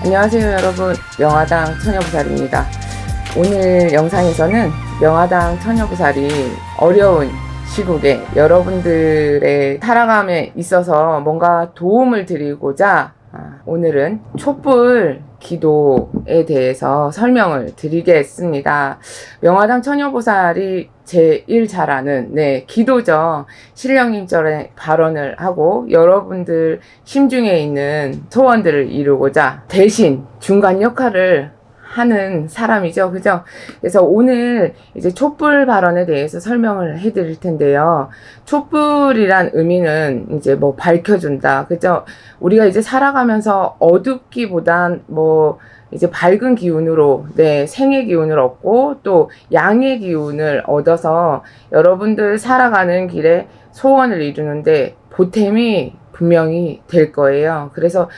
안녕하세요 여러분, 명화당 처녀보살입니다. 오늘 영상에서는 명화당 처녀보살이 어려운 시국에 여러분들의 살아감에 있어서 뭔가 도움을 드리고자 오늘은 촛불 기도에 대해서 설명을 드리겠습니다. 명화당 처녀보살이 제일 잘 아는 기도죠. 신령님절에 발언을 하고 여러분들 심중에 있는 소원들을 이루고자 대신 중간 역할을 하는 사람이죠. 그죠? 그래서 오늘 이제 촛불 발언에 대해서 설명을 해 드릴 텐데요. 촛불이란 의미는 이제 뭐 밝혀준다. 그죠? 우리가 이제 살아가면서 어둡기보단 이제 밝은 기운으로, 생의 기운을 얻고 또 양의 기운을 얻어서 여러분들 살아가는 길에 소원을 이루는데 보탬이 분명히 될 거예요. 그래서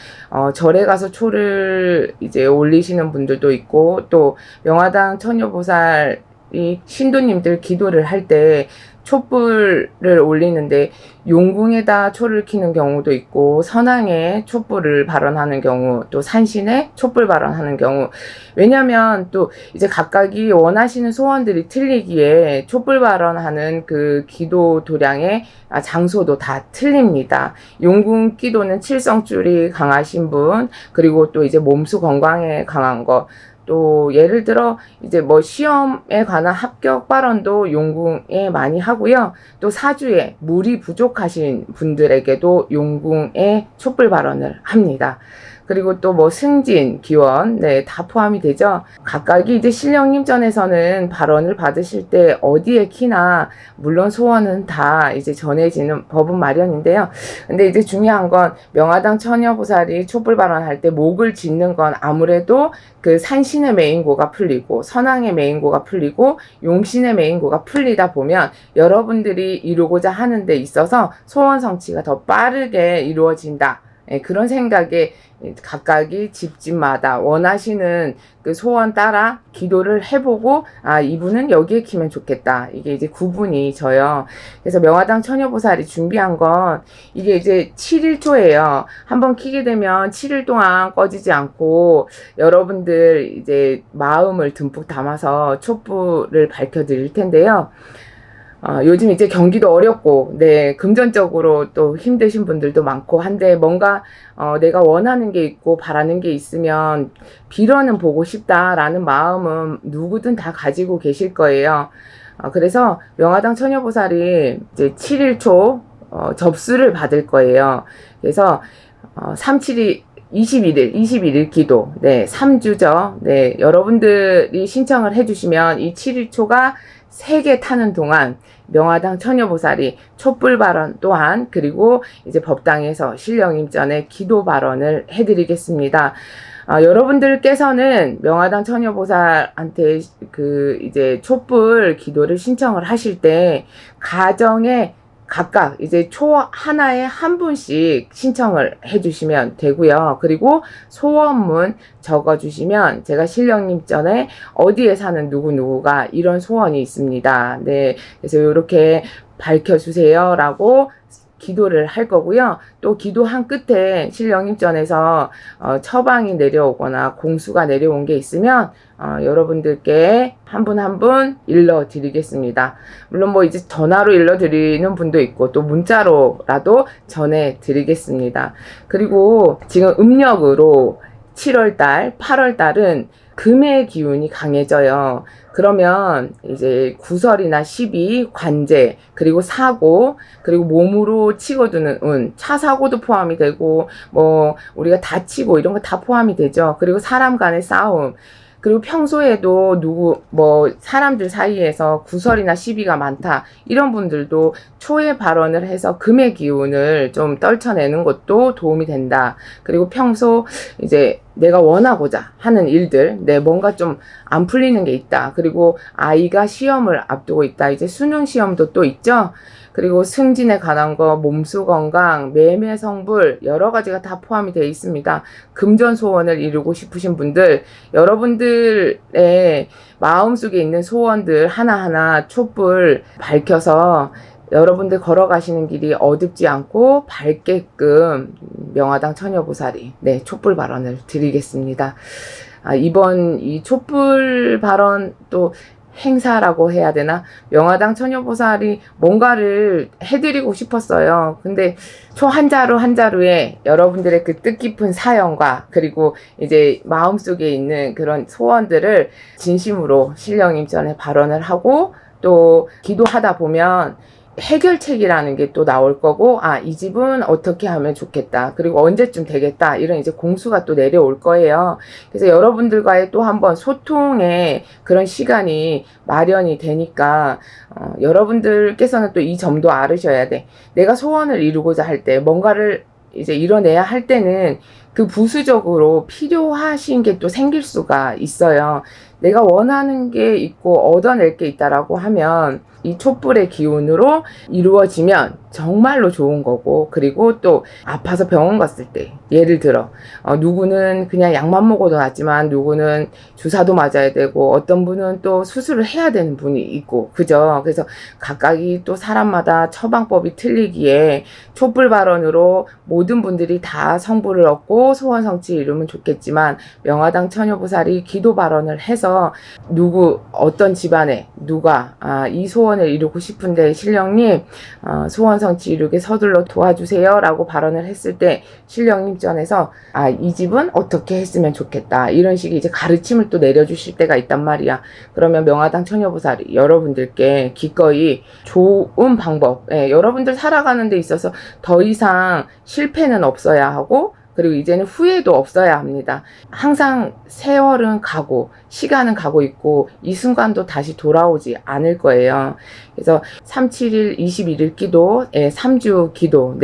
절에 가서 초를 이제 올리시는 분들도 있고, 또 명화당 처녀보살이 신도님들 기도를 할 때 촛불을 올리는데 용궁에다 초를 켜는 경우도 있고, 선왕에 촛불을 발언하는 경우, 또 산신에 촛불 발언하는 경우. 왜냐면 또 이제 각각이 원하시는 소원들이 틀리기에 촛불 발언하는 그 기도 도량의 장소도 다 틀립니다. 용궁 기도는 칠성줄이 강하신 분, 그리고 또 이제 몸수 건강에 강한 거, 또 예를 들어 이제 시험에 관한 합격 발언도 용궁에 많이 하고요. 또 사주에 물이 부족하신 분들에게도 용궁에 촛불 발언을 합니다. 그리고 또 승진, 기원, 다 포함이 되죠. 각각이 이제 신령님전에서는 발언을 받으실 때 어디에 키나 물론 소원은 다 이제 전해지는 법은 마련인데요. 근데 이제 중요한 건 명화당 처녀보살이 촛불 발언할 때 목을 짓는 건 아무래도 그 산신의 메인고가 풀리고 선왕의 메인고가 풀리고 용신의 메인고가 풀리다 보면 여러분들이 이루고자 하는 데 있어서 소원 성취가 더 빠르게 이루어진다. 그런 생각에 각각이 집집마다 원하시는 그 소원 따라 기도를 해보고, 이분은 여기에 키면 좋겠다. 이게 이제 구분이 져요. 그래서 명화당 처녀보살이 준비한 건 이게 이제 7일초예요. 한번 키게 되면 7일 동안 꺼지지 않고 여러분들 이제 마음을 듬뿍 담아서 촛불을 밝혀드릴 텐데요. 요즘 이제 경기도 어렵고, 금전적으로 또 힘드신 분들도 많고 한데 뭔가, 내가 원하는 게 있고 바라는 게 있으면 빌어는 보고 싶다라는 마음은 누구든 다 가지고 계실 거예요. 그래서 명화당 처녀보살이 이제 7일초, 접수를 받을 거예요. 그래서, 37이 21일 기도, 3주죠. 여러분들이 신청을 해주시면 이 7일초가 3개 타는 동안 명화당 처녀보살이 촛불 발언 또한, 그리고 이제 법당에서 신령임전에 기도 발언을 해드리겠습니다. 여러분들께서는 명화당 처녀보살한테 이제 촛불 기도를 신청을 하실 때 가정에 각각 이제 초 하나에 한 분씩 신청을 해주시면 되고요. 그리고 소원문 적어주시면 제가 신령님전에 어디에 사는 누구누구가 이런 소원이 있습니다. 그래서 이렇게 밝혀주세요 라고 기도를 할 거고요. 또 기도한 끝에 신령님전에서 처방이 내려오거나 공수가 내려온 게 있으면 여러분들께 한 분 한 분 일러드리겠습니다. 물론 이제 전화로 일러드리는 분도 있고 또 문자로라도 전해드리겠습니다. 그리고 지금 음력으로 7월달, 8월달은 금의 기운이 강해져요. 그러면 이제 구설이나 시비, 관제, 그리고 사고, 그리고 몸으로 치고드는 운, 차 사고도 포함이 되고, 우리가 다치고 이런 거 다 포함이 되죠. 그리고 사람 간의 싸움, 그리고 평소에도 사람들 사이에서 구설이나 시비가 많다. 이런 분들도 초에 발언을 해서 금의 기운을 좀 떨쳐내는 것도 도움이 된다. 그리고 평소 이제 내가 원하고자 하는 일들, 뭔가 좀 안 풀리는 게 있다. 그리고 아이가 시험을 앞두고 있다. 이제 수능 시험도 또 있죠. 그리고 승진에 관한 거, 몸수 건강, 매매 성불 여러 가지가 다 포함이 되어 있습니다. 금전 소원을 이루고 싶으신 분들, 여러분들의 마음속에 있는 소원들 하나하나 촛불 밝혀서 여러분들 걸어가시는 길이 어둡지 않고 밝게끔 명화당 처녀보살이 네, 촛불 발언을 드리겠습니다. 이번 이 촛불 발언 또 행사라고 해야 되나? 명화당 처녀보살이 뭔가를 해드리고 싶었어요. 근데 초 한 자루 한 자루에 여러분들의 그 뜻깊은 사연과 그리고 이제 마음속에 있는 그런 소원들을 진심으로 신령님 전에 발언을 하고 또 기도하다 보면 해결책이라는 게 또 나올 거고, 이 집은 어떻게 하면 좋겠다. 그리고 언제쯤 되겠다. 이런 이제 공수가 또 내려올 거예요. 그래서 여러분들과의 또 한번 소통의 그런 시간이 마련이 되니까, 여러분들께서는 또 이 점도 알으셔야 돼. 내가 소원을 이루고자 할 때, 뭔가를 이제 이뤄내야 할 때는 그 부수적으로 필요하신 게 또 생길 수가 있어요. 내가 원하는 게 있고 얻어낼 게 있다라고 하면 이 촛불의 기운으로 이루어지면 정말로 좋은 거고, 그리고 또 아파서 병원 갔을 때 예를 들어 누구는 그냥 약만 먹어도 낫지만 누구는 주사도 맞아야 되고 어떤 분은 또 수술을 해야 되는 분이 있고, 그죠? 그래서 각각이 또 사람마다 처방법이 틀리기에 촛불 발언으로 모든 분들이 다 성부를 얻고 소원 성취 이루면 좋겠지만, 명화당 처녀보살이 기도 발언을 해서 누구 어떤 집안에 누가 이 소원을 이루고 싶은데 신령님 소원 성취 이루게 서둘러 도와주세요 라고 발언을 했을 때 신령님 전에서 이 집은 어떻게 했으면 좋겠다 이런 식의 이제 가르침을 또 내려주실 때가 있단 말이야. 그러면 명화당 처녀보살이 여러분들께 기꺼이 좋은 방법, 여러분들 살아가는 데 있어서 더 이상 실패는 없어야 하고, 그리고 이제는 후회도 없어야 합니다. 항상 세월은 가고 시간은 가고 있고 이 순간도 다시 돌아오지 않을 거예요. 그래서 37일 21일 기도, 3주 기도,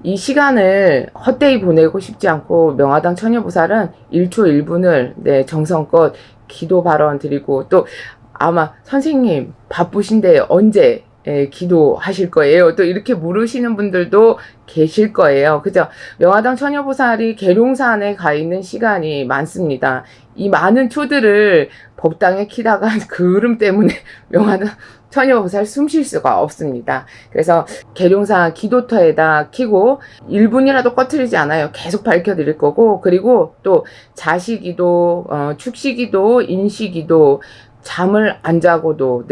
이 시간을 헛되이 보내고 싶지 않고 명화당 처녀보살은 1초 1분을 정성껏 기도 발언 드리고, 또 아마 선생님 바쁘신데 언제 기도하실 거예요? 또 이렇게 물으시는 분들도 계실 거예요. 그죠? 명화당 처녀보살이 계룡산에 가 있는 시간이 많습니다. 이 많은 초들을 법당에 키다가 그을음 때문에 명화당 처녀보살 숨 쉴 수가 없습니다. 그래서 계룡산 기도터에다 키고 1분이라도 꺼트리지 않아요. 계속 밝혀드릴 거고, 그리고 또 자시기도, 축시기도, 인시기도, 잠을 안 자고도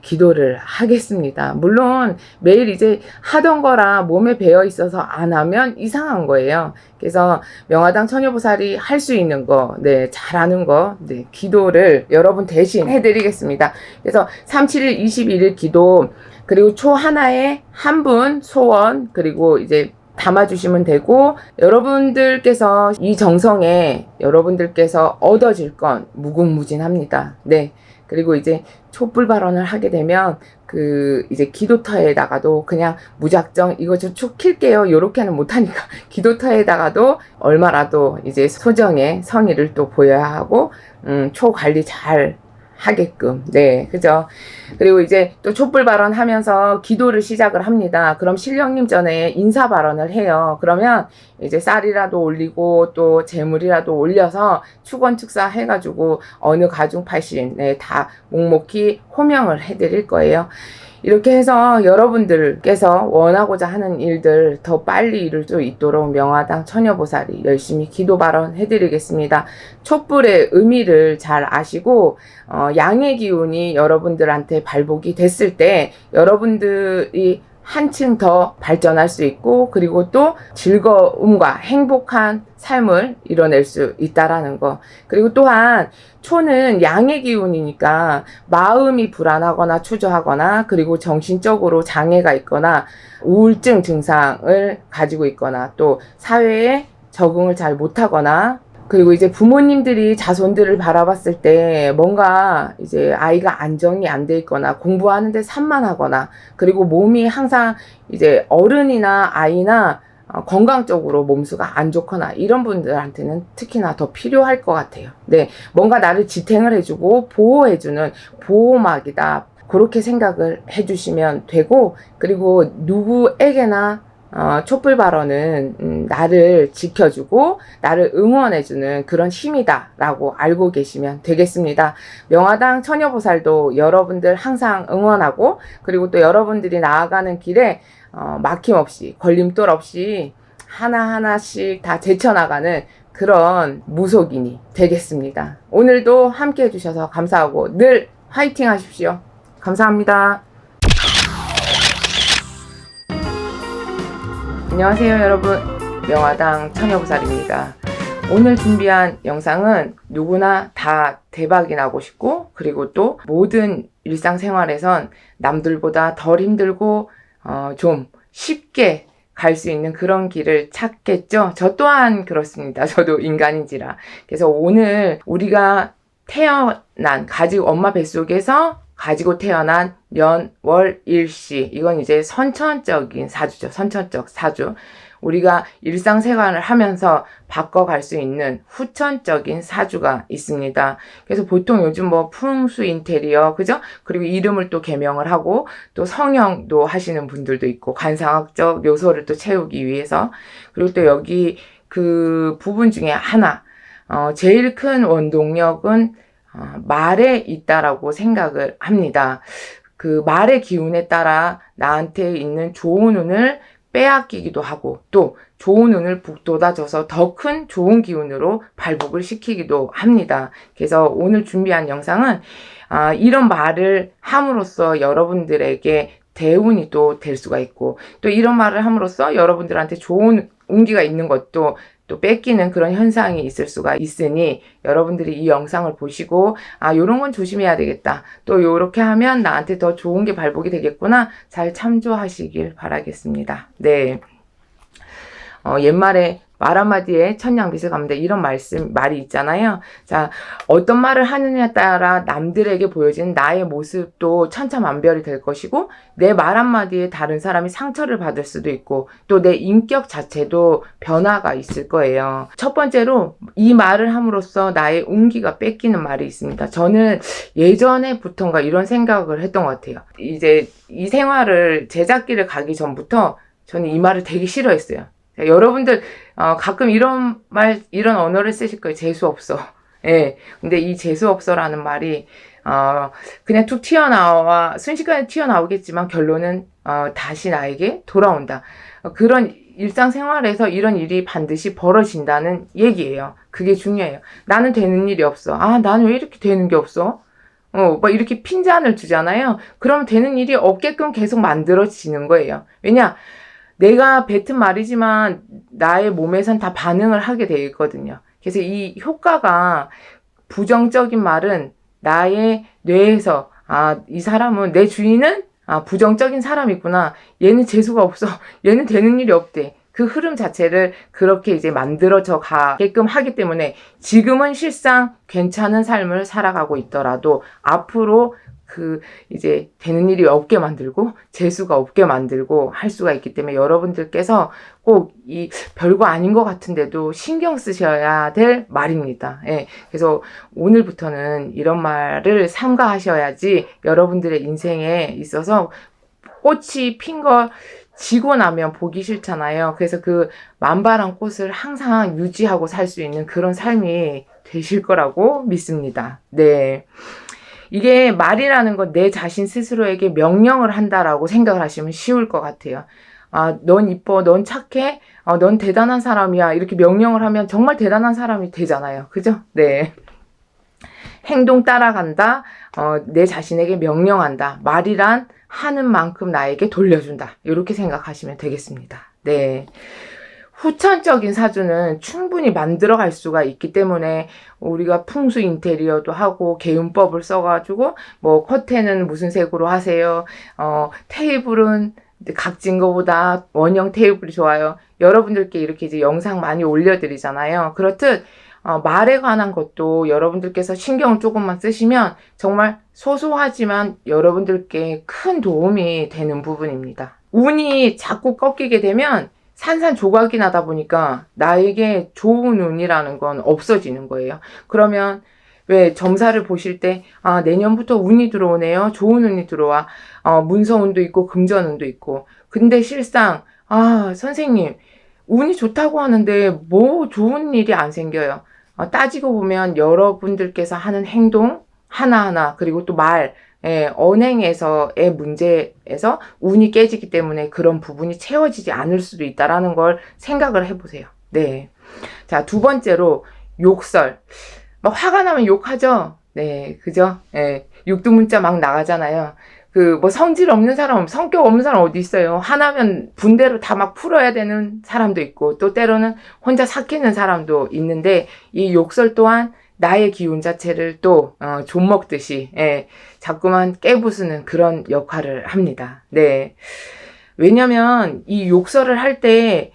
기도를 하겠습니다. 물론 매일 이제 하던 거라 몸에 배어 있어서 안 하면 이상한 거예요. 그래서 명화당 처녀보살이 할 수 있는 거, 잘하는 거, 기도를 여러분 대신 해드리겠습니다. 그래서 37일 21일 기도, 그리고 초 하나에 한 분 소원, 그리고 이제 담아주시면 되고, 여러분들께서 이 정성에 여러분들께서 얻어질 건 무궁무진합니다. 그리고 이제 촛불 발언을 하게 되면 이제 기도터에다가도 그냥 무작정 이거 좀 쭉 킬게요 요렇게는 못하니까 기도터에다가도 얼마라도 이제 소정의 성의를 또 보여야 하고, 초 관리 잘 하게끔. 그죠? 그리고 이제 또 촛불 발언 하면서 기도를 시작을 합니다. 그럼 신령님 전에 인사 발언을 해요. 그러면 이제 쌀이라도 올리고 또 재물이라도 올려서 축원축사 해가지고 어느 가중팔신 다 묵묵히 호명을 해드릴 거예요. 이렇게 해서 여러분들께서 원하고자 하는 일들 더 빨리 이룰 수 있도록 명화당 처녀보살이 열심히 기도 발언 해드리겠습니다. 촛불의 의미를 잘 아시고 양의 기운이 여러분들한테 발복이 됐을 때 여러분들이 한층 더 발전할 수 있고, 그리고 또 즐거움과 행복한 삶을 이뤄낼 수 있다라는 거. 그리고 또한 초는 양의 기운이니까 마음이 불안하거나 초조하거나, 그리고 정신적으로 장애가 있거나 우울증 증상을 가지고 있거나, 또 사회에 적응을 잘 못하거나, 그리고 이제 부모님들이 자손들을 바라봤을 때 뭔가 이제 아이가 안정이 안 돼 있거나 공부하는데 산만하거나, 그리고 몸이 항상 이제 어른이나 아이나 건강적으로 몸수가 안 좋거나 이런 분들한테는 특히나 더 필요할 것 같아요. 뭔가 나를 지탱을 해주고 보호해주는 보호막이다. 그렇게 생각을 해주시면 되고, 그리고 누구에게나 촛불 발언은 나를 지켜주고 나를 응원해주는 그런 힘이다라고 알고 계시면 되겠습니다. 명화당 처녀보살도 여러분들 항상 응원하고, 그리고 또 여러분들이 나아가는 길에 막힘없이 걸림돌 없이 하나하나씩 다 제쳐나가는 그런 무속인이 되겠습니다. 오늘도 함께 해주셔서 감사하고 늘 화이팅 하십시오. 감사합니다. 안녕하세요 여러분, 명화당 처녀보살입니다. 오늘 준비한 영상은 누구나 다 대박이 나고 싶고, 그리고 또 모든 일상생활에선 남들보다 덜 힘들고 좀 쉽게 갈 수 있는 그런 길을 찾겠죠. 저 또한 그렇습니다. 저도 인간인지라. 그래서 오늘 우리가 태어난, 가지고 엄마 뱃속에서 가지고 태어난 년, 월, 일시, 이건 이제 선천적인 사주죠. 선천적 사주. 우리가 일상생활을 하면서 바꿔갈 수 있는 후천적인 사주가 있습니다. 그래서 보통 요즘 뭐 풍수 인테리어, 그죠? 그리고 이름을 또 개명을 하고 또 성형도 하시는 분들도 있고, 관상학적 요소를 또 채우기 위해서. 그리고 또 여기 그 부분 중에 하나, 제일 큰 원동력은 말에 있다라고 생각을 합니다. 그 말의 기운에 따라 나한테 있는 좋은 운을 빼앗기기도 하고, 또 좋은 운을 북돋아줘서 더 큰 좋은 기운으로 발복을 시키기도 합니다. 그래서 오늘 준비한 영상은 이런 말을 함으로써 여러분들에게 대운이 또 될 수가 있고, 또 이런 말을 함으로써 여러분들한테 좋은 운기가 있는 것도 또 뺏기는 그런 현상이 있을 수가 있으니, 여러분들이 이 영상을 보시고 요런 건 조심해야 되겠다, 또 요렇게 하면 나한테 더 좋은 게 발복이 되겠구나, 잘 참조하시길 바라겠습니다. 네. 옛말에 말 한마디에 천냥빚을 갚는다, 이런 말이 있잖아요. 자, 어떤 말을 하느냐에 따라 남들에게 보여지는 나의 모습도 천차만별이 될 것이고, 내 말 한마디에 다른 사람이 상처를 받을 수도 있고, 또 내 인격 자체도 변화가 있을 거예요. 첫 번째로 이 말을 함으로써 나의 운기가 뺏기는 말이 있습니다. 저는 예전에부터인가 이런 생각을 했던 것 같아요. 이제 이 생활을, 제작기를 가기 전부터 저는 이 말을 되게 싫어했어요. 여러분들 가끔 이런 언어를 쓰실 거예요. 재수없어. 예. 근데 이 재수없어라는 말이 그냥 툭 튀어나와 순식간에 튀어나오겠지만 결론은 다시 나에게 돌아온다. 그런 일상생활에서 이런 일이 반드시 벌어진다는 얘기예요. 그게 중요해요. 나는 되는 일이 없어. 나는 왜 이렇게 되는 게 없어? 막 이렇게 핀잔을 주잖아요. 그러면 되는 일이 없게끔 계속 만들어지는 거예요. 왜냐? 내가 뱉은 말이지만 나의 몸에선 다 반응을 하게 되어 있거든요. 그래서 이 효과가, 부정적인 말은 나의 뇌에서 이 사람은, 내 주인은 부정적인 사람이구나, 얘는 재수가 없어, 얘는 되는 일이 없대, 그 흐름 자체를 그렇게 이제 만들어져 가게끔 하기 때문에 지금은 실상 괜찮은 삶을 살아가고 있더라도 앞으로 이제 되는 일이 없게 만들고 재수가 없게 만들고 할 수가 있기 때문에, 여러분들께서 꼭 이 별거 아닌 것 같은데도 신경 쓰셔야 될 말입니다. 예. 그래서 오늘부터는 이런 말을 삼가하셔야지 여러분들의 인생에 있어서 꽃이 핀 거 지고 나면 보기 싫잖아요. 그래서 그 만발한 꽃을 항상 유지하고 살 수 있는 그런 삶이 되실 거라고 믿습니다. 네. 이게 말이라는 건 내 자신 스스로에게 명령을 한다라고 생각을 하시면 쉬울 것 같아요. 넌 이뻐, 넌 착해, 넌 대단한 사람이야, 이렇게 명령을 하면 정말 대단한 사람이 되잖아요. 그죠? 네. 행동 따라간다, 내 자신에게 명령한다, 말이란 하는 만큼 나에게 돌려준다, 이렇게 생각하시면 되겠습니다. 네. 후천적인 사주는 충분히 만들어갈 수가 있기 때문에 우리가 풍수 인테리어도 하고 개운법을 써가지고 뭐 커튼은 무슨 색으로 하세요, 테이블은 각진 거보다 원형 테이블이 좋아요, 여러분들께 이렇게 이제 영상 많이 올려드리잖아요. 그렇듯 말에 관한 것도 여러분들께서 신경을 조금만 쓰시면 정말 소소하지만 여러분들께 큰 도움이 되는 부분입니다. 운이 자꾸 꺾이게 되면 산산조각이 나다 보니까 나에게 좋은 운이라는 건 없어지는 거예요. 그러면 왜 점사를 보실 때 내년부터 운이 들어오네요, 좋은 운이 들어와, 문서운도 있고 금전운도 있고, 근데 실상 아, 선생님, 운이 좋다고 하는데 뭐 좋은 일이 안 생겨요. 따지고 보면 여러분들께서 하는 행동 하나하나, 그리고 또 말, 언행에서의 문제에서 운이 깨지기 때문에 그런 부분이 채워지지 않을 수도 있다라는 걸 생각을 해보세요. 네. 자, 두 번째로 욕설. 막 화가 나면 욕하죠? 네, 그죠? 예, 육두문자 막 나가잖아요. 그, 뭐, 성질 없는 사람, 성격 없는 사람 어디 있어요? 화나면 분대로 다 막 풀어야 되는 사람도 있고, 또 때로는 혼자 삭히는 사람도 있는데, 이 욕설 또한 나의 기운 자체를 또, 좀 먹듯이, 자꾸만 깨부수는 그런 역할을 합니다. 네. 왜냐면, 이 욕설을 할 때,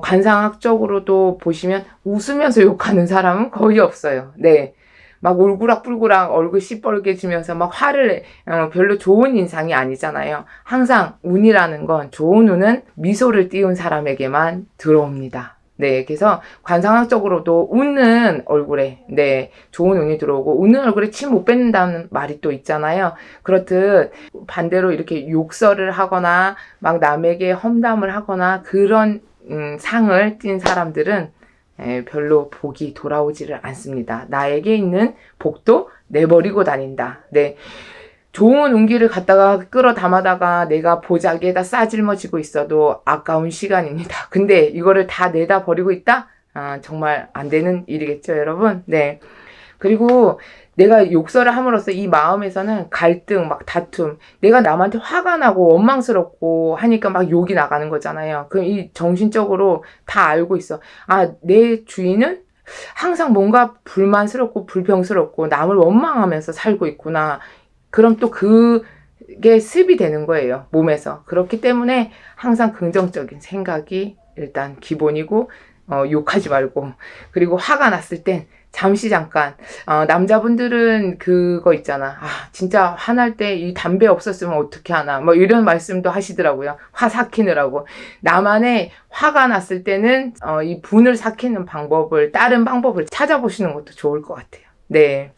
관상학적으로도 보시면 웃으면서 욕하는 사람은 거의 없어요. 네. 막 울그락불그락 얼굴 시뻘개지면서 막 화를 내, 별로 좋은 인상이 아니잖아요. 항상 운이라는 건, 좋은 운은 미소를 띄운 사람에게만 들어옵니다. 네, 그래서 관상학적으로도 웃는 얼굴에, 네, 좋은 운이 들어오고, 웃는 얼굴에 침 못 뱉는다는 말이 또 있잖아요. 그렇듯 반대로 이렇게 욕설을 하거나, 막 남에게 험담을 하거나, 그런 상을 띈 사람들은 별로 복이 돌아오지를 않습니다. 나에게 있는 복도 내버리고 다닌다. 네. 좋은 운기를 갖다가 끌어 담아다가 내가 보자기에다 싸질머지고 있어도 아까운 시간입니다. 근데 이거를 다 내다 버리고 있다? 정말 안 되는 일이겠죠, 여러분? 네. 그리고 내가 욕설을 함으로써 이 마음에서는 갈등, 막 다툼, 내가 남한테 화가 나고 원망스럽고 하니까 막 욕이 나가는 거잖아요. 그럼 이 정신적으로 다 알고 있어. 아, 내 주인은 항상 뭔가 불만스럽고 불평스럽고 남을 원망하면서 살고 있구나. 그럼 또 그게 습이 되는 거예요, 몸에서. 그렇기 때문에 항상 긍정적인 생각이 일단 기본이고, 욕하지 말고. 그리고 화가 났을 땐 잠시 잠깐, 남자분들은 그거 있잖아. 진짜 화날 때 이 담배 없었으면 어떻게 하나. 뭐 이런 말씀도 하시더라고요. 화 삭히느라고. 나만의 화가 났을 때는, 이 분을 삭히는 방법을, 다른 방법을 찾아보시는 것도 좋을 것 같아요. 네.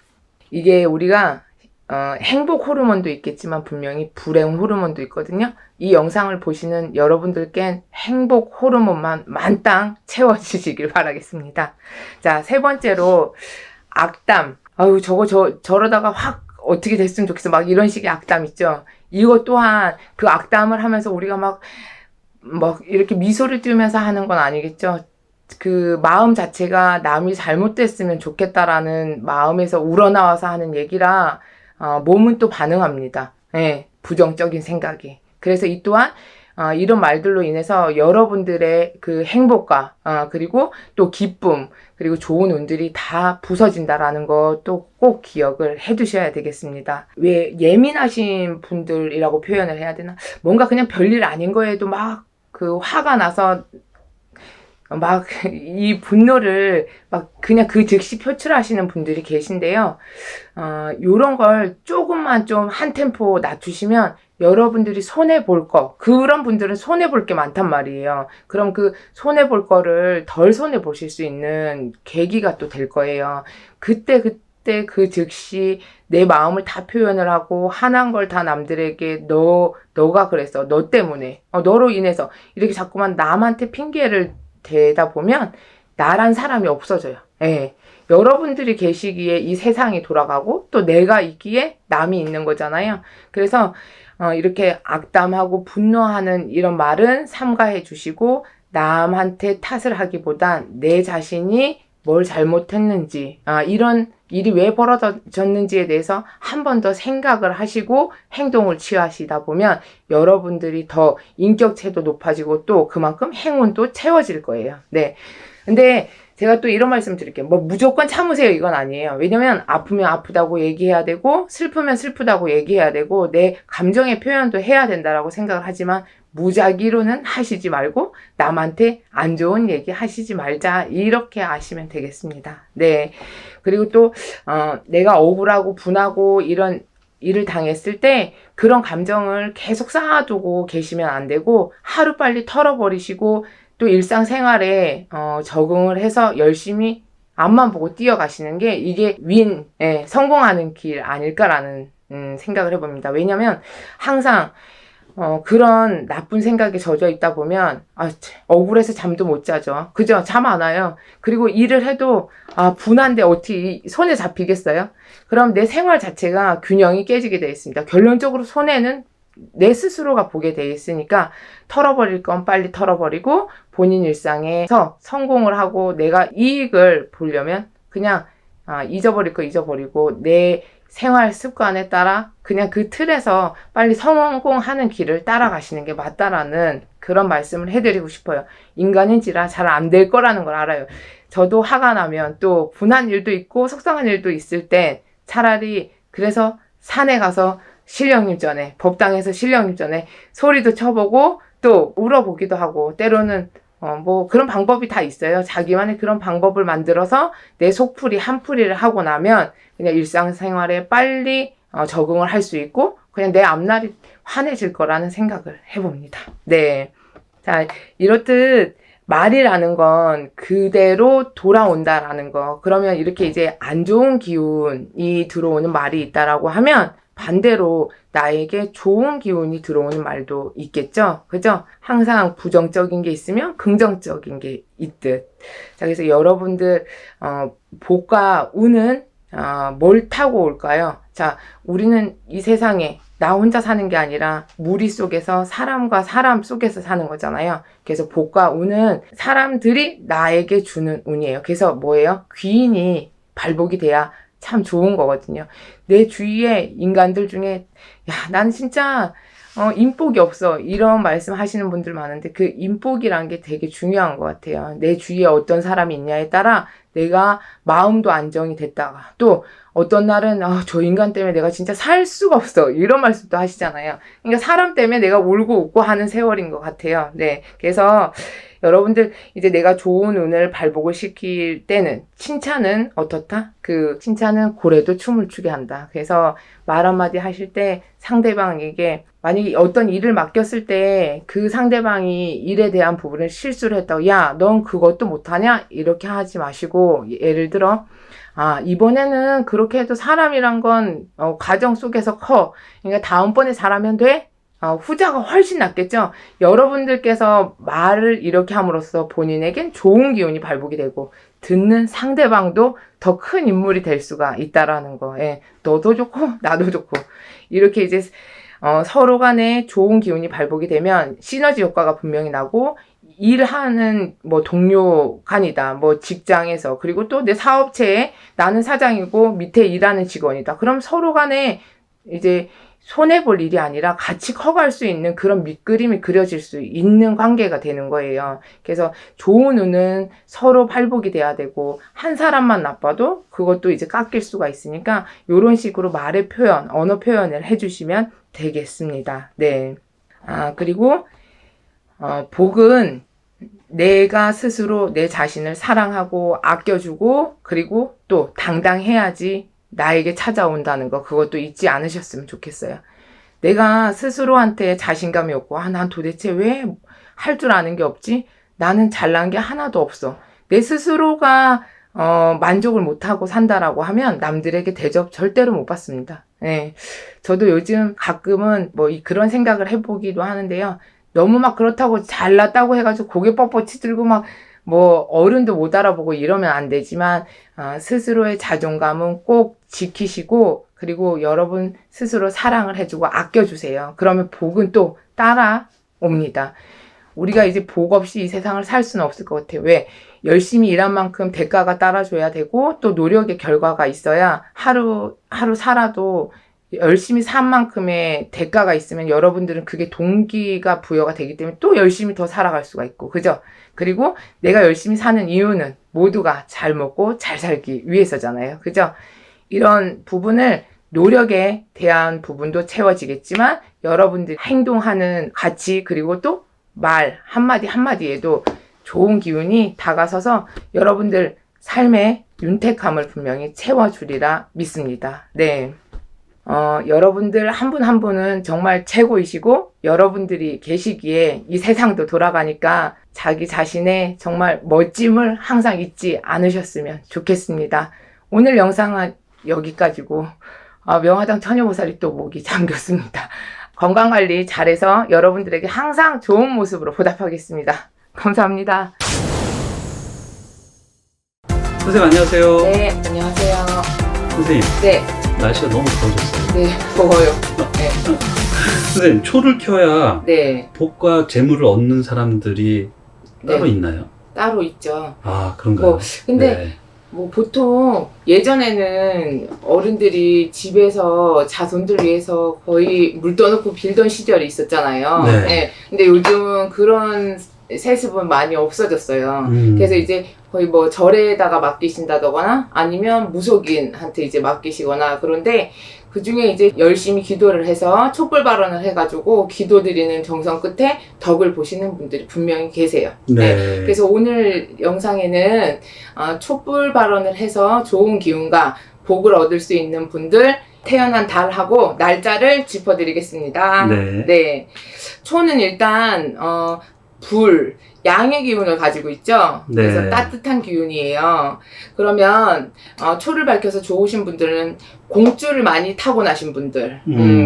이게 우리가 행복 호르몬도 있겠지만 분명히 불행 호르몬도 있거든요. 이 영상을 보시는 여러분들께 행복 호르몬만 만땅 채워주시길 바라겠습니다. 자, 세 번째로 악담. 아유, 저러다가 확 어떻게 됐으면 좋겠어. 막 이런 식의 악담 있죠. 이것 또한 그 악담을 하면서 우리가 막 이렇게 미소를 띄우면서 하는 건 아니겠죠. 그 마음 자체가 남이 잘못됐으면 좋겠다라는 마음에서 우러나와서 하는 얘기라 몸은 또 반응합니다. 예, 부정적인 생각이. 그래서 이 또한 이런 말들로 인해서 여러분들의 그 행복과 그리고 또 기쁨 그리고 좋은 운들이 다 부서진다라는 것도 꼭 기억을 해두셔야 되겠습니다. 왜 예민하신 분들이라고 표현을 해야 되나? 뭔가 그냥 별일 아닌 거에도 막 그 화가 나서 막 이 분노를 막 그냥 그 즉시 표출하시는 분들이 계신데요. 요런 걸 조금만 좀 한 템포 낮추시면 여러분들이 손해볼 거, 그런 분들은 손해볼 게 많단 말이에요. 그럼 그 손해볼 거를 덜 손해보실 수 있는 계기가 또 될 거예요. 그때 그 즉시 내 마음을 다 표현을 하고 화난 걸 다 남들에게 너가 그랬어. 너 때문에. 너로 인해서 이렇게 자꾸만 남한테 핑계를 대다 보면 나란 사람이 없어져요. 예. 여러분들이 계시기에 이 세상이 돌아가고 또 내가 있기에 남이 있는 거잖아요. 그래서 이렇게 악담하고 분노하는 이런 말은 삼가해 주시고 남한테 탓을 하기보단 내 자신이 뭘 잘못했는지 이런 일이 왜 벌어졌는지에 대해서 한 번 더 생각을 하시고 행동을 취하시다 보면 여러분들이 더 인격체도 높아지고 또 그만큼 행운도 채워질 거예요. 네. 근데 제가 또 이런 말씀 드릴게요. 뭐 무조건 참으세요 이건 아니에요. 왜냐면 아프면 아프다고 얘기해야 되고 슬프면 슬프다고 얘기해야 되고 내 감정의 표현도 해야 된다라고 생각을 하지만 무작위로는 하시지 말고 남한테 안 좋은 얘기 하시지 말자 이렇게 아시면 되겠습니다. 네. 그리고 또 내가 억울하고 분하고 이런 일을 당했을 때 그런 감정을 계속 쌓아두고 계시면 안 되고 하루빨리 털어버리시고 또 일상생활에 적응을 해서 열심히 앞만 보고 뛰어가시는 게 이게 성공하는 길 아닐까라는 생각을 해봅니다. 왜냐면 항상 그런 나쁜 생각에 젖어 있다 보면, 억울해서 잠도 못 자죠. 그죠? 잠 안 와요. 그리고 일을 해도, 분한데 어떻게 손에 잡히겠어요? 그럼 내 생활 자체가 균형이 깨지게 되어 있습니다. 결론적으로 손해는 내 스스로가 보게 돼 있으니까 털어버릴 건 빨리 털어버리고 본인 일상에서 성공을 하고 내가 이익을 보려면 그냥 잊어버릴 거 잊어버리고 내 생활 습관에 따라 그냥 그 틀에서 빨리 성공하는 길을 따라가시는 게 맞다라는 그런 말씀을 해드리고 싶어요. 인간인지라 잘 안 될 거라는 걸 알아요. 저도 화가 나면 또 분한 일도 있고 속상한 일도 있을 때 차라리 그래서 산에 가서 신령님 전에, 법당에서 신령님 전에 소리도 쳐보고 또 울어보기도 하고 때로는 그런 방법이 다 있어요. 자기만의 그런 방법을 만들어서 내 속풀이, 한풀이를 하고 나면 그냥 일상생활에 빨리 적응을 할 수 있고 그냥 내 앞날이 환해질 거라는 생각을 해봅니다. 네. 자, 이렇듯 말이라는 건 그대로 돌아온다라는 거. 그러면 이렇게 이제 안 좋은 기운이 들어오는 말이 있다라고 하면 반대로 나에게 좋은 기운이 들어오는 말도 있겠죠? 그죠? 항상 부정적인 게 있으면 긍정적인 게 있듯. 자, 그래서 여러분들, 복과 운은, 뭘 타고 올까요? 자, 우리는 이 세상에 나 혼자 사는 게 아니라 무리 속에서 사람과 사람 속에서 사는 거잖아요. 그래서 복과 운은 사람들이 나에게 주는 운이에요. 그래서 뭐예요? 귀인이 발복이 돼야 참 좋은 거거든요. 내 주위에 인간들 중에 난 진짜 인복이 없어 이런 말씀 하시는 분들 많은데 그 인복이란 게 되게 중요한 것 같아요. 내 주위에 어떤 사람이 있냐에 따라 내가 마음도 안정이 됐다가 또 어떤 날은 저 인간 때문에 내가 진짜 살 수가 없어 이런 말씀도 하시잖아요. 그러니까 사람 때문에 내가 울고 웃고 하는 세월인 것 같아요. 네, 그래서 여러분들 이제 내가 좋은 운을 발복을 시킬 때는 칭찬은 어떻다? 그 칭찬은 고래도 춤을 추게 한다. 그래서 말 한마디 하실 때 상대방에게 만약에 어떤 일을 맡겼을 때 그 상대방이 일에 대한 부분을 실수를 했다고 야, 넌 그것도 못하냐? 이렇게 하지 마시고 예를 들어 이번에는 그렇게 해도 사람이란 건 과정 속에서 커. 그러니까 다음번에 잘하면 돼? 후자가 훨씬 낫겠죠? 여러분들께서 말을 이렇게 함으로써 본인에겐 좋은 기운이 발복이 되고 듣는 상대방도 더 큰 인물이 될 수가 있다라는 거. 예. 너도 좋고 나도 좋고 이렇게 이제 서로 간에 좋은 기운이 발복이 되면 시너지 효과가 분명히 나고 일하는 동료 간이다. 직장에서 그리고 또 내 사업체에 나는 사장이고 밑에 일하는 직원이다. 그럼 서로 간에 이제 손해볼 일이 아니라 같이 커갈 수 있는 그런 밑그림이 그려질 수 있는 관계가 되는 거예요. 그래서 좋은 운은 서로 발복이 돼야 되고 한 사람만 나빠도 그것도 이제 깎일 수가 있으니까 이런 식으로 말의 표현, 언어 표현을 해주시면 되겠습니다. 네. 그리고 복은 내가 스스로 내 자신을 사랑하고 아껴주고 그리고 또 당당해야지 나에게 찾아온다는 거 그것도 잊지 않으셨으면 좋겠어요. 내가 스스로한테 자신감이 없고 난 도대체 왜 할 줄 아는 게 없지? 나는 잘난 게 하나도 없어. 내 스스로가 만족을 못하고 산다라고 하면 남들에게 대접 절대로 못 받습니다. 네. 저도 요즘 가끔은 그런 생각을 해보기도 하는데요. 너무 막 그렇다고 잘났다고 해가지고 고개 뻣뻣이 들고 막 어른도 못 알아보고 이러면 안 되지만, 스스로의 자존감은 꼭 지키시고, 그리고 여러분 스스로 사랑을 해주고 아껴주세요. 그러면 복은 또 따라옵니다. 우리가 이제 복 없이 이 세상을 살 수는 없을 것 같아요. 왜? 열심히 일한 만큼 대가가 따라줘야 되고, 또 노력의 결과가 있어야 하루 살아도 열심히 산 만큼의 대가가 있으면 여러분들은 그게 동기가 부여가 되기 때문에 또 열심히 더 살아갈 수가 있고, 그죠? 그리고 내가 열심히 사는 이유는 모두가 잘 먹고 잘 살기 위해서잖아요. 그죠? 이런 부분을 노력에 대한 부분도 채워지겠지만 여러분들이 행동하는 가치 그리고 또 말 한마디 한마디에도 좋은 기운이 다가서서 여러분들 삶의 윤택함을 분명히 채워주리라 믿습니다. 네. 여러분들 한 분 한 분은 정말 최고이시고 여러분들이 계시기에 이 세상도 돌아가니까 자기 자신의 정말 멋짐을 항상 잊지 않으셨으면 좋겠습니다. 오늘 영상은 여기까지고 명화당 처녀보살이 또 목이 잠겼습니다. 건강관리 잘해서 여러분들에게 항상 좋은 모습으로 보답하겠습니다. 감사합니다. 선생님 안녕하세요. 네, 안녕하세요. 선생님 네, 날씨가 너무 더워졌어요. 네, 더워요. 네, 선생님 초를 켜야 네, 복과 재물을 얻는 사람들이 따로 네. 있나요? 따로 있죠. 아 그런가요? 뭐, 근데 네. 뭐 보통 예전에는 어른들이 집에서 자손들 위해서 거의 물 떠놓고 빌던 시절이 있었잖아요. 네. 네. 근데 요즘은 그런 세습은 많이 없어졌어요. 그래서 이제 거의 뭐 절에다가 맡기신다거나 아니면 무속인한테 이제 맡기시거나 그런데 그 중에 이제 열심히 기도를 해서 촛불 발언을 해가지고 기도드리는 정성 끝에 덕을 보시는 분들이 분명히 계세요. 네. 그래서 오늘 영상에는 촛불 발언을 해서 좋은 기운과 복을 얻을 수 있는 분들 태어난 달하고 날짜를 짚어드리겠습니다. 네. 네. 초는 일단 불, 양의 기운을 가지고 있죠. 그래서 네. 따뜻한 기운이에요. 그러면 초를 밝혀서 좋으신 분들은 공주를 많이 타고나신 분들,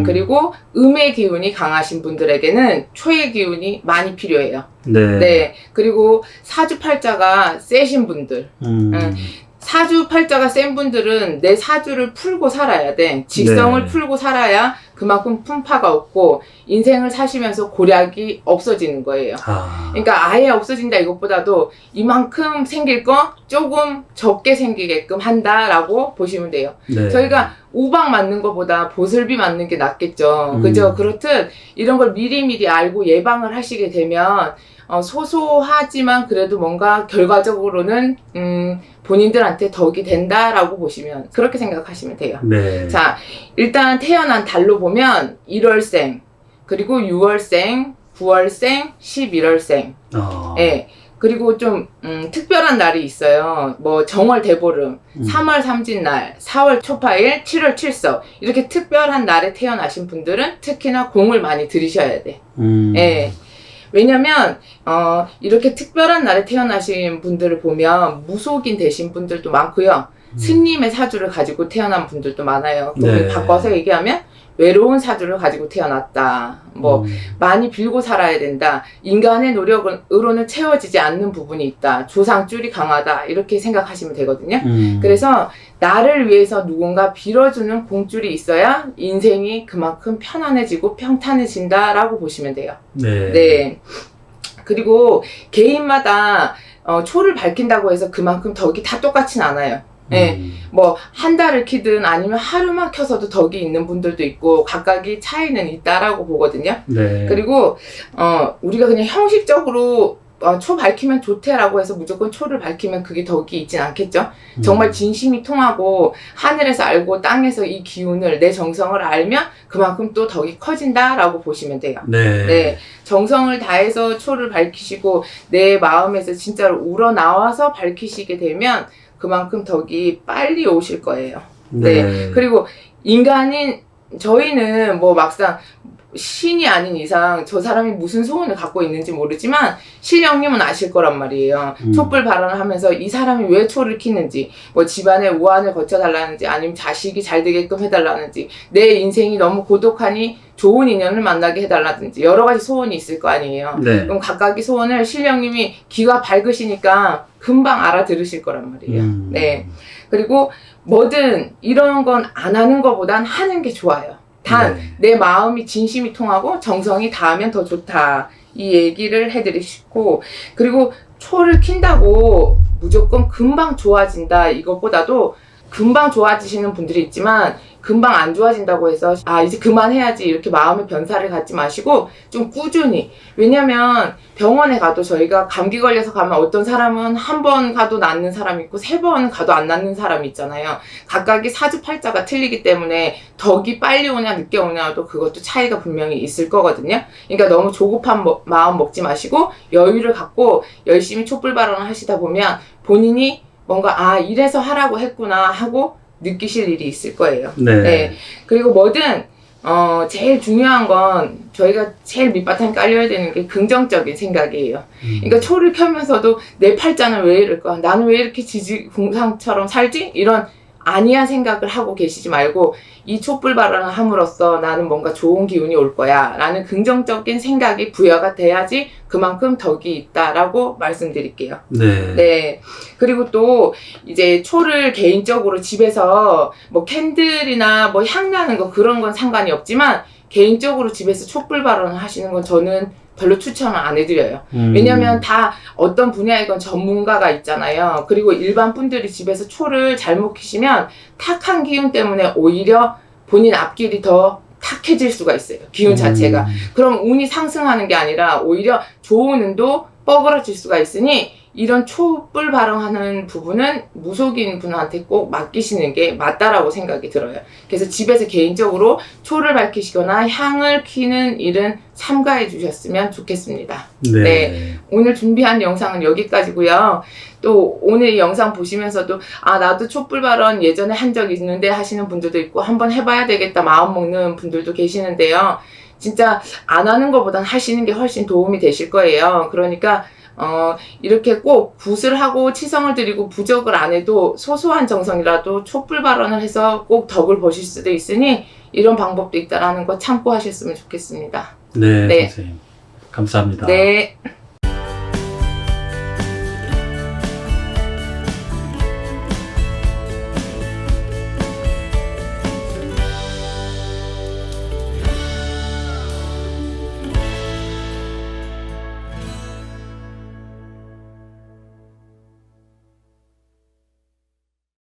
그리고 음의 기운이 강하신 분들에게는 초의 기운이 많이 필요해요. 네. 네. 그리고 사주팔자가 세신 분들, 사주팔자가 센 분들은 내 사주를 풀고 살아야 돼. 직성을 네. 풀고 살아야 그만큼 풍파가 없고 인생을 사시면서 고략이 없어지는 거예요. 그러니까 아예 없어진다 이것보다도 이만큼 생길 거 조금 적게 생기게끔 한다라고 보시면 돼요. 네. 저희가 우박 맞는 것보다 보슬비 맞는 게 낫겠죠. 그죠? 그렇듯 이런 걸 미리미리 알고 예방을 하시게 되면 소소하지만 그래도 뭔가 결과적으로는 본인들한테 덕이 된다라고 보시면 그렇게 생각하시면 돼요. 네. 자, 일단 태어난 달로 보면 1월생, 그리고 6월생, 9월생, 11월생. 예. 그리고 좀 특별한 날이 있어요. 뭐 정월 대보름, 3월 삼진날, 4월 초파일, 7월 칠석 이렇게 특별한 날에 태어나신 분들은 특히나 공을 많이 들이셔야 돼. 예. 왜냐면 이렇게 특별한 날에 태어나신 분들을 보면 무속인 되신 분들도 많고요. 스님의 사주를 가지고 태어난 분들도 많아요. 네. 바꿔서 얘기하면 외로운 사주를 가지고 태어났다. 뭐 많이 빌고 살아야 된다. 인간의 노력으로는 채워지지 않는 부분이 있다. 조상줄이 강하다. 이렇게 생각하시면 되거든요. 그래서 나를 위해서 누군가 빌어주는 공줄이 있어야 인생이 그만큼 편안해지고 평탄해진다라고 보시면 돼요. 네. 네. 그리고 개인마다 초를 밝힌다고 해서 그만큼 덕이 다 똑같진 않아요. 네. 뭐 한 달을 키든 아니면 하루만 켜서도 덕이 있는 분들도 있고 각각이 차이는 있다라고 보거든요. 네. 그리고 우리가 그냥 형식적으로 초 밝히면 좋대라고 해서 무조건 초를 밝히면 그게 덕이 있진 않겠죠. 정말 진심이 통하고 하늘에서 알고 땅에서 이 기운을 내 정성을 알면 그만큼 또 덕이 커진다라고 보시면 돼요. 네. 네, 정성을 다해서 초를 밝히시고 내 마음에서 진짜로 우러나와서 밝히시게 되면 그만큼 덕이 빨리 오실 거예요. 네. 그리고 인간인 저희는 뭐 막상 신이 아닌 이상 저 사람이 무슨 소원을 갖고 있는지 모르지만 신령님은 아실 거란 말이에요. 촛불 발언을 하면서 이 사람이 왜 초를 키는지, 뭐 집안의 우환을 거쳐달라는지, 아니면 자식이 잘 되게끔 해달라는지, 내 인생이 너무 고독하니 좋은 인연을 만나게 해달라든지 여러 가지 소원이 있을 거 아니에요. 네. 그럼 각각의 소원을 신령님이 귀가 밝으시니까 금방 알아들으실 거란 말이에요. 네. 그리고 뭐든 이런 건 안 하는 것보단 하는 게 좋아요. 단 내 마음이 진심이 통하고 정성이 닿으면 더 좋다. 이 얘기를 해드리시고, 그리고 초를 킨다고 무조건 금방 좋아진다 이것보다도 금방 좋아지시는 분들이 있지만 금방 안 좋아진다고 해서 이제 그만해야지 이렇게 마음의 변사를 갖지 마시고 좀 꾸준히, 왜냐면 병원에 가도 저희가 감기 걸려서 가면 어떤 사람은 한 번 가도 낫는 사람이 있고 3번 가도 안 낫는 사람이 있잖아요. 각각이 사주팔자가 틀리기 때문에 덕이 빨리 오냐 늦게 오냐도 그것도 차이가 분명히 있을 거거든요. 그러니까 너무 조급한 마음 먹지 마시고 여유를 갖고 열심히 촛불 발언을 하시다 보면 본인이 뭔가 이래서 하라고 했구나 하고 느끼실 일이 있을 거예요. 네. 네. 그리고 뭐든 제일 중요한 건 저희가 제일 밑바탕에 깔려야 되는 게 긍정적인 생각이에요. 그러니까 초를 켜면서도 내 팔자는 왜 이럴까? 나는 왜 이렇게 지지공상처럼 살지? 이런 아니한 생각을 하고 계시지 말고 이 촛불 발언을 함으로써 나는 뭔가 좋은 기운이 올 거야 라는 긍정적인 생각이 부여가 돼야지 그만큼 덕이 있다라고 말씀드릴게요. 네. 네. 그리고 또 이제 초를 개인적으로 집에서 뭐 캔들이나 뭐 향 나는 거 그런 건 상관이 없지만 개인적으로 집에서 촛불 발언을 하시는 건 저는 별로 추천을 안 해드려요. 왜냐면 다 어떤 분야이건 전문가가 있잖아요. 그리고 일반 분들이 집에서 초를 잘못 켜시면 탁한 기운 때문에 오히려 본인 앞길이 더 탁해질 수가 있어요. 기운 자체가. 그럼 운이 상승하는 게 아니라 오히려 좋은 운도 뻐그러질 수가 있으니 이런 촛불 발언하는 부분은 무속인 분한테 꼭 맡기시는 게 맞다라고 생각이 들어요. 그래서 집에서 개인적으로 초를 밝히시거나 향을 피는 일은 삼가해 주셨으면 좋겠습니다. 네. 네. 오늘 준비한 영상은 여기까지고요. 또 오늘 이 영상 보시면서도 아 나도 촛불 발언 예전에 한 적 있는데 하시는 분들도 있고 한번 해봐야 되겠다 마음 먹는 분들도 계시는데요. 진짜 안 하는 것보단 하시는 게 훨씬 도움이 되실 거예요. 그러니까 이렇게 꼭 굿을 하고 치성을 드리고 부적을 안 해도 소소한 정성이라도 촛불 발언을 해서 꼭 덕을 보실 수도 있으니 이런 방법도 있다라는 거 참고하셨으면 좋겠습니다. 네, 네. 선생님. 감사합니다. 네.